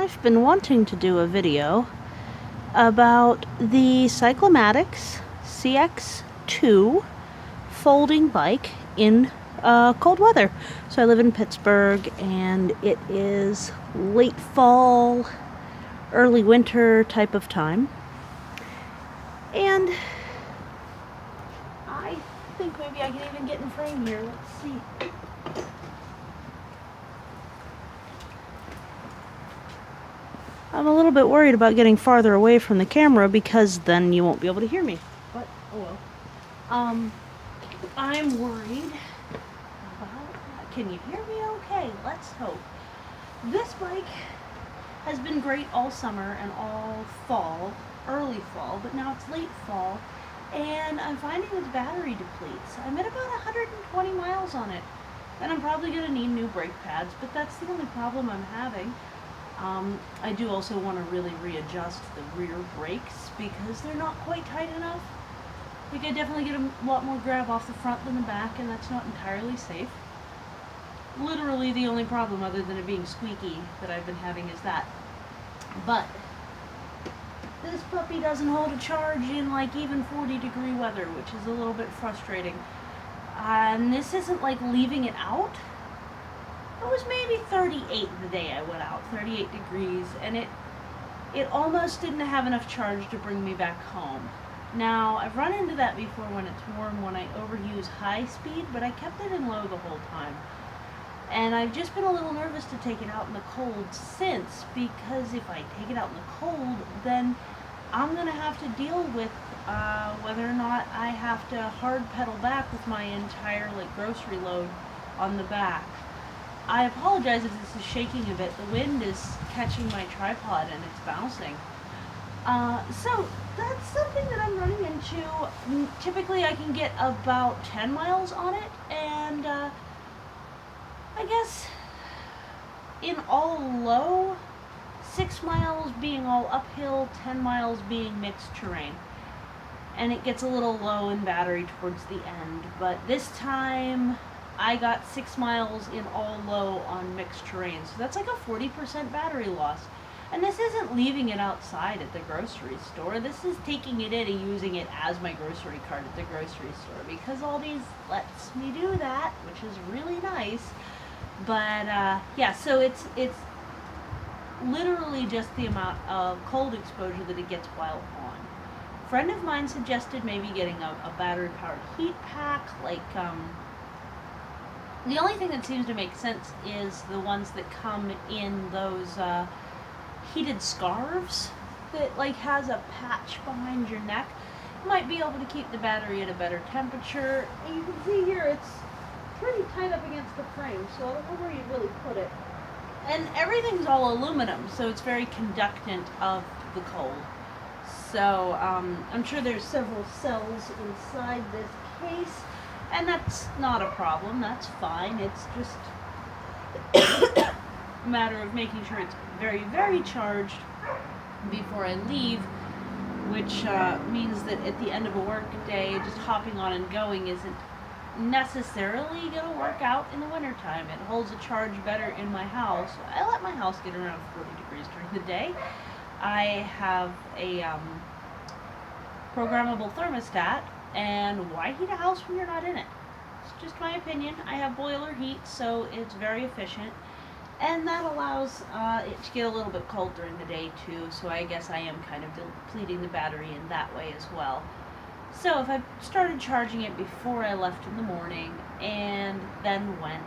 I've been wanting to do a video about the Cyclamatic CX2 folding bike in cold weather. So I live in Pittsburgh and it is late fall, early winter type of time. And I think maybe I can even get in frame here. Let's see. I'm a little bit worried about getting farther away from the camera because then you won't be able to hear me. But, oh well. I'm worried about... Can you hear me okay? Let's hope. This bike has been great all summer and all fall, early fall, but now it's late fall, and I'm finding its battery depletes. I'm at about 120 miles on it, and I'm probably going to need new brake pads, but that's the only problem I'm having. I do also want to really readjust the rear brakes because they're not quite tight enough. I think I definitely get a lot more grab off the front than the back, and that's not entirely safe. Literally the only problem other than it being squeaky that I've been having is that. But this puppy doesn't hold a charge in like even 40-degree weather, which is a little bit frustrating. And this isn't like leaving it out. It was maybe 38 the day I went out, 38 degrees, and it almost didn't have enough charge to bring me back home. Now, I've run into that before when it's warm, when I overuse high speed, but I kept it in low the whole time. And I've just been a little nervous to take it out in the cold since, because if I take it out in the cold, then I'm going to have to deal with whether or not I have to hard pedal back with my entire grocery load on the back. I apologize if this is shaking a bit. The wind is catching my tripod and it's bouncing. So that's something that I'm running into. Typically I can get about 10 miles on it, and I guess in all low, 6 miles being all uphill, 10 miles being mixed terrain. And it gets a little low in battery towards the end, but this time I got 6 miles in all low on mixed terrain, so that's like a 40% battery loss. And this isn't leaving it outside at the grocery store. This is taking it in and using it as my grocery cart at the grocery store, because Aldi's lets me do that, which is really nice. But yeah, so it's literally just the amount of cold exposure that it gets while on. A friend of mine suggested maybe getting a battery-powered heat pack, the only thing that seems to make sense is the ones that come in those heated scarves that has a patch behind your neck. You might be able to keep the battery at a better temperature. And you can see here it's pretty tight up against the frame, so I don't know where you really put it. And everything's all aluminum, so it's very conductant of the cold. So I'm sure there's several cells inside this case. And that's not a problem, that's fine. It's just a matter of making sure it's very, very charged before I leave, which means that at the end of a work day, just hopping on and going isn't necessarily going to work out in the wintertime. It holds a charge better in my house. I let my house get around 40 degrees during the day. I have a programmable thermostat. And why heat a house when you're not in it? It's just my opinion. I have boiler heat, so it's very efficient. And that allows it to get a little bit cold during the day too, so I guess I am kind of depleting the battery in that way as well. So if I started charging it before I left in the morning and then went,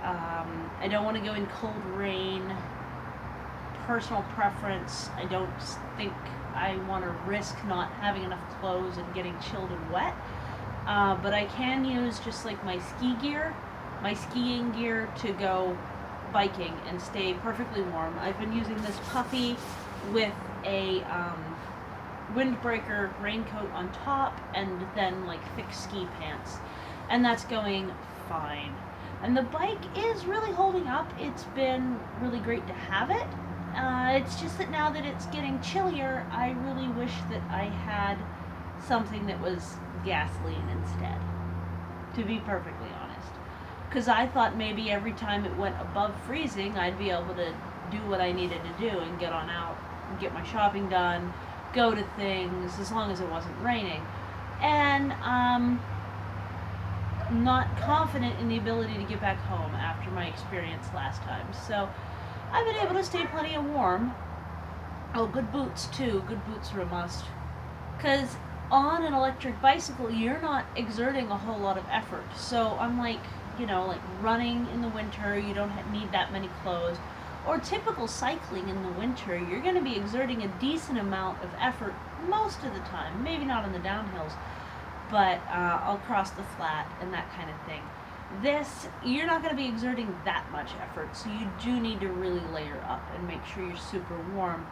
I don't want to go in cold rain. Personal preference, I don't think I want to risk not having enough clothes and getting chilled and wet, but I can use just my skiing gear to go biking and stay perfectly warm. I've been using this puffy with a windbreaker raincoat on top and then thick ski pants, and that's going fine. And the bike is really holding up. It's been really great to have it. It's just that now that it's getting chillier, I really wish that I had something that was gasoline instead, to be perfectly honest. Because I thought maybe every time it went above freezing, I'd be able to do what I needed to do and get on out and get my shopping done, go to things, as long as it wasn't raining. And not confident in the ability to get back home after my experience last time. So I've been able to stay plenty of warm. Oh, good boots too. Good boots are a must. Because on an electric bicycle, you're not exerting a whole lot of effort. So unlike, like running in the winter, you don't need that many clothes. Or typical cycling in the winter, you're going to be exerting a decent amount of effort most of the time. Maybe not on the downhills, but I'll cross the flat and that kind of thing. This, you're not going to be exerting that much effort, so you do need to really layer up and make sure you're super warm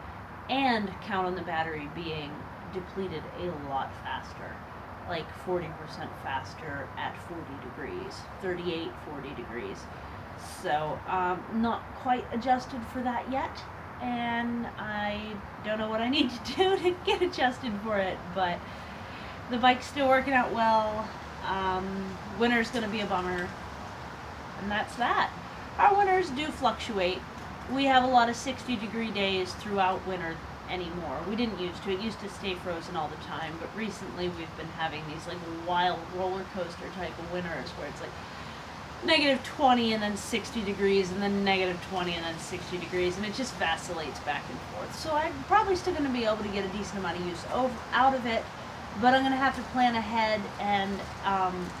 and count on the battery being depleted a lot faster, like 40% faster at 40 degrees, 38, 40 degrees. So, not quite adjusted for that yet, and I don't know what I need to do to get adjusted for it, but the bike's still working out well. Winter's going to be a bummer, and that's that. Our winters do fluctuate. We have a lot of 60-degree days throughout winter anymore. We didn't used to. It used to stay frozen all the time, but recently we've been having these like wild roller coaster type of winters where it's like -20 and then 60 degrees and then -20 and then 60 degrees, and it just vacillates back and forth. So I'm probably still going to be able to get a decent amount of use out of it, but I'm going to have to plan ahead and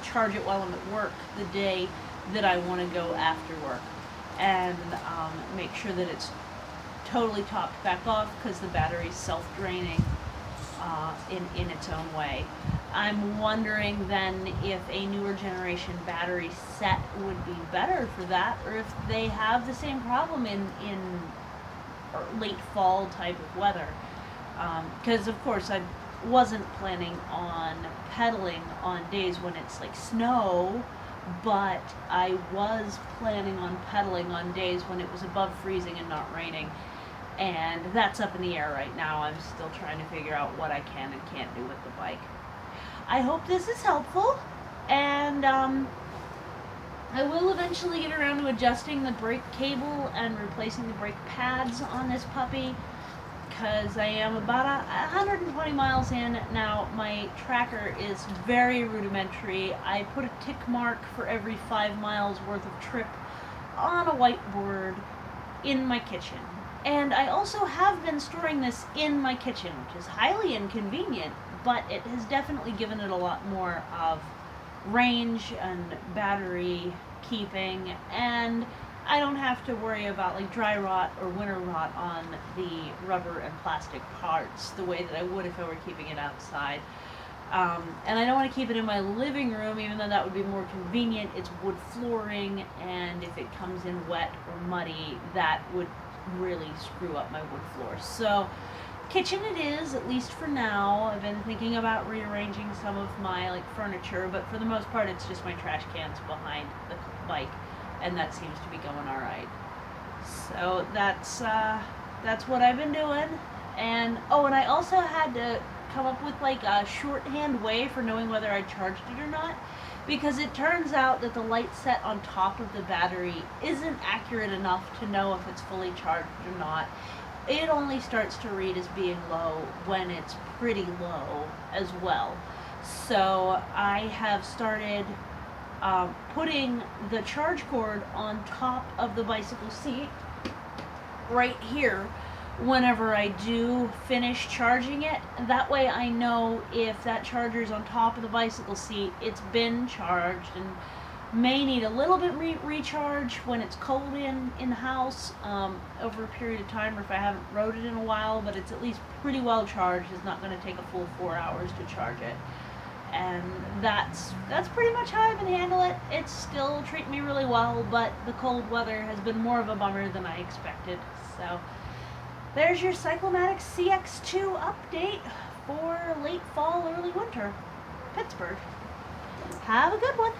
charge it while I'm at work the day that I want to go after work, and make sure that it's totally topped back off because the battery's self-draining in its own way. I'm wondering then if a newer generation battery set would be better for that, or if they have the same problem in late fall type of weather. Because of course I wasn't planning on pedaling on days when it's like snow, but I was planning on pedaling on days when it was above freezing and not raining. And that's up in the air right now. I'm still trying to figure out what I can and can't do with the bike. I hope this is helpful, and I will eventually get around to adjusting the brake cable and replacing the brake pads on this puppy, because I am about 120 miles in now. My tracker is very rudimentary. I put a tick mark for every 5 miles worth of trip on a whiteboard in my kitchen. And I also have been storing this in my kitchen, which is highly inconvenient, but it has definitely given it a lot more of range and battery keeping, and I don't have to worry about like dry rot or winter rot on the rubber and plastic parts the way that I would if I were keeping it outside. And I don't want to keep it in my living room, even though that would be more convenient. It's wood flooring, and if it comes in wet or muddy, that would really screw up my wood floor. So kitchen it is, at least for now. I've been thinking about rearranging some of my like furniture, but for the most part it's just my trash cans behind the bike, and that seems to be going all right. So that's what I've been doing. And and I also had to come up with like a shorthand way for knowing whether I charged it or not, because it turns out that the light set on top of the battery isn't accurate enough to know if it's fully charged or not. It only starts to read as being low when it's pretty low as well. So I have started putting the charge cord on top of the bicycle seat right here whenever I do finish charging it. That way I know if that charger's on top of the bicycle seat, it's been charged, and may need a little bit recharge when it's cold in the house over a period of time, or if I haven't rode it in a while, but it's at least pretty well charged. It's not going to take a full 4 hours to charge it. And that's pretty much how I've been handling it. It's still treating me really well, but the cold weather has been more of a bummer than I expected. So there's your Cyclamatic CX2 update for late fall, early winter, Pittsburgh. Have a good one.